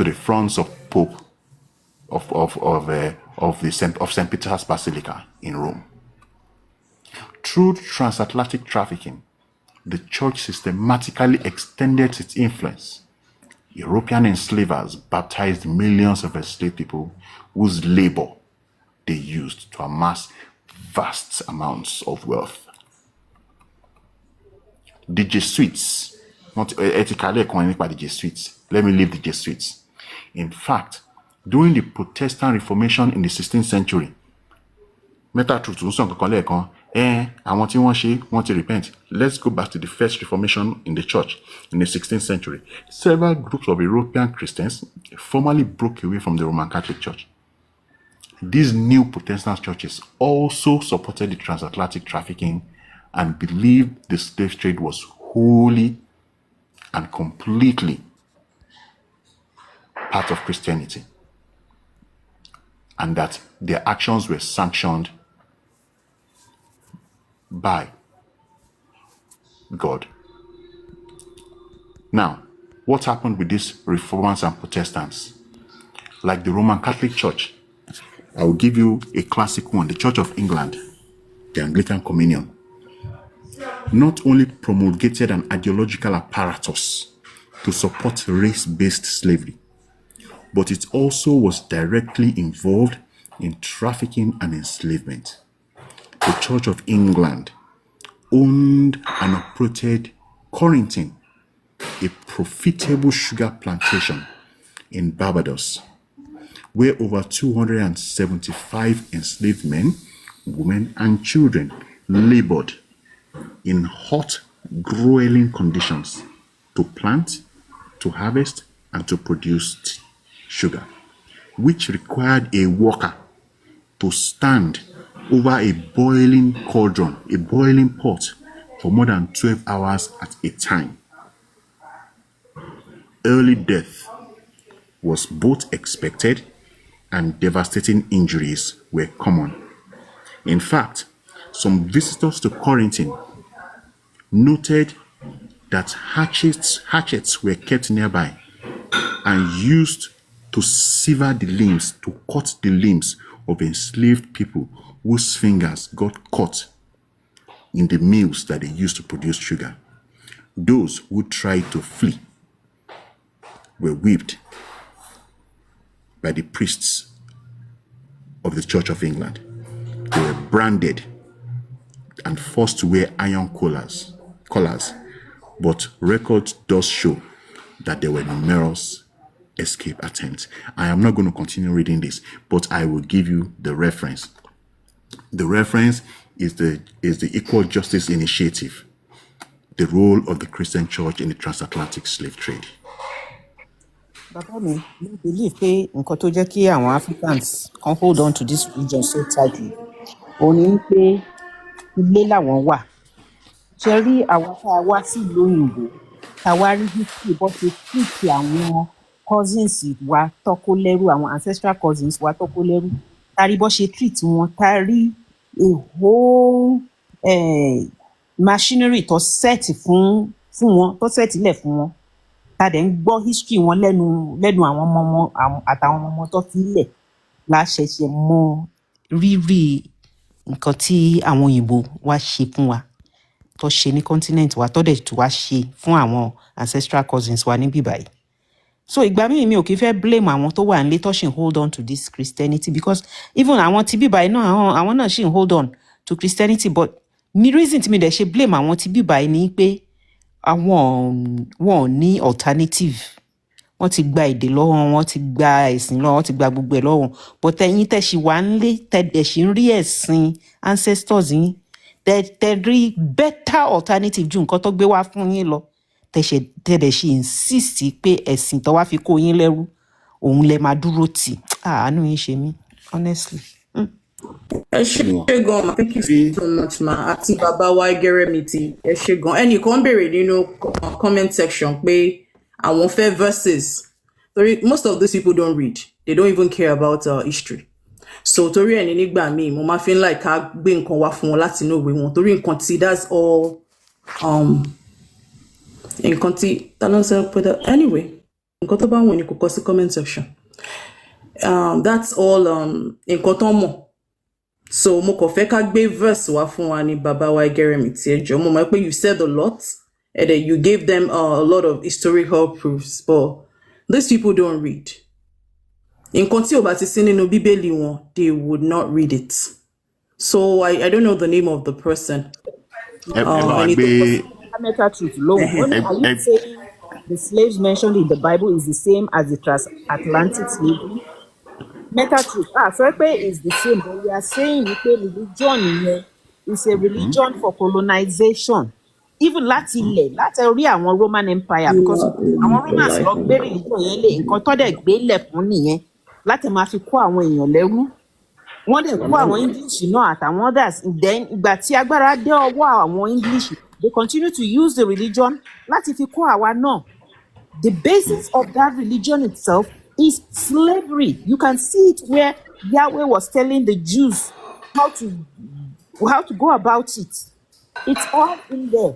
to the fronts of Pope of St. Peter's Basilica in Rome. Through transatlantic trafficking, the church systematically extended its influence. European enslavers baptized millions of enslaved people whose labor they used to amass vast amounts of wealth. The Jesuits, not ethically economic by the Jesuits. Let me leave the Jesuits. In fact, during the Protestant Reformation in the 16th century, repent. Let's go back to the first Reformation in the church in the 16th century. Several groups of European Christians formally broke away from the Roman Catholic Church. These new Protestant churches also supported the transatlantic trafficking and believed the slave trade was wholly and completely part of Christianity, and that their actions were sanctioned by God. Now, what happened with these Reformers and Protestants? Like the Roman Catholic Church, I will give you a classic one, the Church of England, the Anglican Communion, not only promulgated an ideological apparatus to support race-based slavery, but it also was directly involved in trafficking and enslavement. The Church of England owned and operated Corrington, a profitable sugar plantation in Barbados, where over 275 enslaved men, women, and children labored in hot, grueling conditions to plant, to harvest, and to produce sugar, which required a worker to stand over a boiling cauldron, a boiling pot, for more than 12 hours at a time. Early death was both expected and devastating injuries were common. In fact, some visitors to Corrington noted that hatchets were kept nearby and used to sever the limbs, to cut the limbs of enslaved people whose fingers got caught in the mills that they used to produce sugar. Those who tried to flee were whipped by the priests of the Church of England. They were branded and forced to wear iron collars, but records does show that there were numerous escape attempts. I am not going to continue reading this, but I will give you the reference. The reference is the Equal Justice Initiative, the role of the Christian Church in the transatlantic slave trade. Bàbá mi, you believe pé nǹkan tó jẹ́ kí àwọn Africans can hold on to this region so tightly. Òun ni pé ilé làwọn wà. Ṣé rí àwọn tá a wá sí ìlú òyìnbó, tá a wá rí history bó ṣe treat àwọn cousins wa tọ́kó lẹ́rú, àwọn ancestral cousins wa tọ́kó lẹ́rú. Tá a rí bó ṣe treat wọn, tá a rí a whole machinery tó set fún wọn, tó set ilẹ̀ fún wọn. Tá a dẹ̀ ń gbọ́ history wọn lẹ́nu àwọn ọmọ wọn àtàwọn ọmọ tó fi lẹ̀, la ṣẹ̀ṣẹ̀ mọ rírì nǹkan tí àwọn òyìnbó wá ṣe fún wa, tó ṣe ní continent wa, tó dẹ̀ tún wá ṣe fún àwọn ancestral cousins wa níbí báyìí. So ìgbà míì mi ò kì í fẹ́ blame àwọn tó wà nílé tó ṣì ń hold on to this Christianity, because even àwọn tí bíbáyìí náà àwọn náà ṣì ń hold on to Christianity, but mi reason tí mi dẹ̀ ṣe blame àwọn tí bíbáyìí ni pé àwọn wọn ò ní alternative. Wọ́n ti gba èdè lọ́wọ́, wọ́n ti gba ẹ̀sìn lọ́wọ́, wọ́n ti gba gbogbo ẹ̀ lọ́wọ́. But ẹ̀yin tẹ́ ṣì wà nílé, tẹ́ ṣì ń rí ẹ̀sìn ancestors yín, tẹ́ rí better alternative ju nǹkan tó gbé wá fún yín lọ. Tẹ́ dẹ̀ ṣì insist pé ẹ̀sìn tó wá fi kó yín lẹ́rú, òun lẹ máa dúró tì. Àánú yín ṣe mí, honestly. Ẹ ṣé gan ma, thank you so much ma. Àti bàbá wa Gẹ́rẹ́mìtì, ẹ ṣé gan. Ẹnìkan béèrè nínú comment section pé àwọn fẹ́ verses. Most of those people don't read. They don't even care about history. So torí ẹni nígbà míì mo máa fi ń like ká gbé nǹkan wá fún wọn láti inú ìwé wọn. Torí nǹkan tí that's all nǹkan tí anyway. nǹkan tó bá wù ní kò kọ sí comment section. That's all nǹkan tó mọ̀. So mo kàn fẹ́ ká gbé verse wá fún wa ní bàbá wa Ẹgẹrẹmìtì ẹ jọ̀ọ́. Mo mọ̀ pé you said a lot and then you gave them a lot of historical proofs, but these people don't read. Nǹkan tí ò bá ti sí nínú Bíbélì wọn, they would not read it. So I don't know the name of the person. Fundamental truth alone. Are you saying the slaves mentioned in the Bible is the same as the transatlantic slavery? Metal truth. So it's the same, but we are saying religion is a religion for colonization. Even láti rí àwọn Roman Empire, because àwọn Romans lọ gbé religion yẹn lé nǹkan tó dẹ̀ gbé lẹ̀ fún nìyẹn láti máa fi kó àwọn èèyàn lẹ́rú. Wọ́n dẹ̀ kó àwọn English náà àtàwọn others. Then ìgbà tí agbára dé ọwọ́ àwọn English, they continue to use the religion láti fi kó àwa náà. The basis of that religion itself is slavery. You can see it where Yahweh was telling the Jews how to go about it. It's all in there.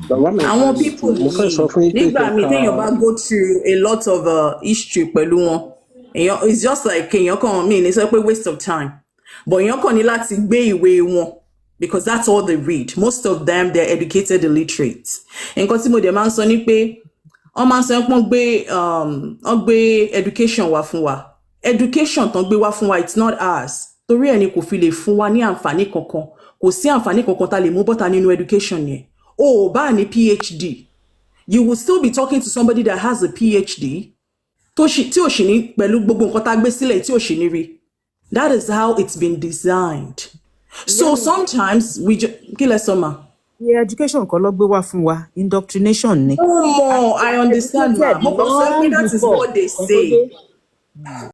Àwọn people nígbà míì téèyàn bá go through a lot of history pẹ̀lú wọn, it's just like èèyàn kàn mí ní sọ pé waste of time, but èèyàn kàn ní láti gbé ìwé wọn because that's all they read. Most of them, they're educated illiterate. Nǹkan tí mo dẹ̀ máa ń sọ ni pé wọ́n máa ń sọ pé wọ́n gbé education wá fún wa. Education tán gbé wá fún wa, it's not ours. Torí ẹni kò fi lè fún wa ní àǹfààní kankan. Kò sí àǹfààní kankan tá lè mú bọ́ta nínú education yẹn. O bá ní PhD, you will still be talking to somebody that has a PhD tí ò ṣì ní pẹ̀lú gbogbo nǹkan tá gbé sílẹ̀ tí ò ṣì ní rí. That is how it's been designed. So sometimes we kí lẹ sọ ma. Yeah, education kan ló gbé wá fún wa, indoctrination ni. I understand ma. Mo kàn sọ pé that is what they say.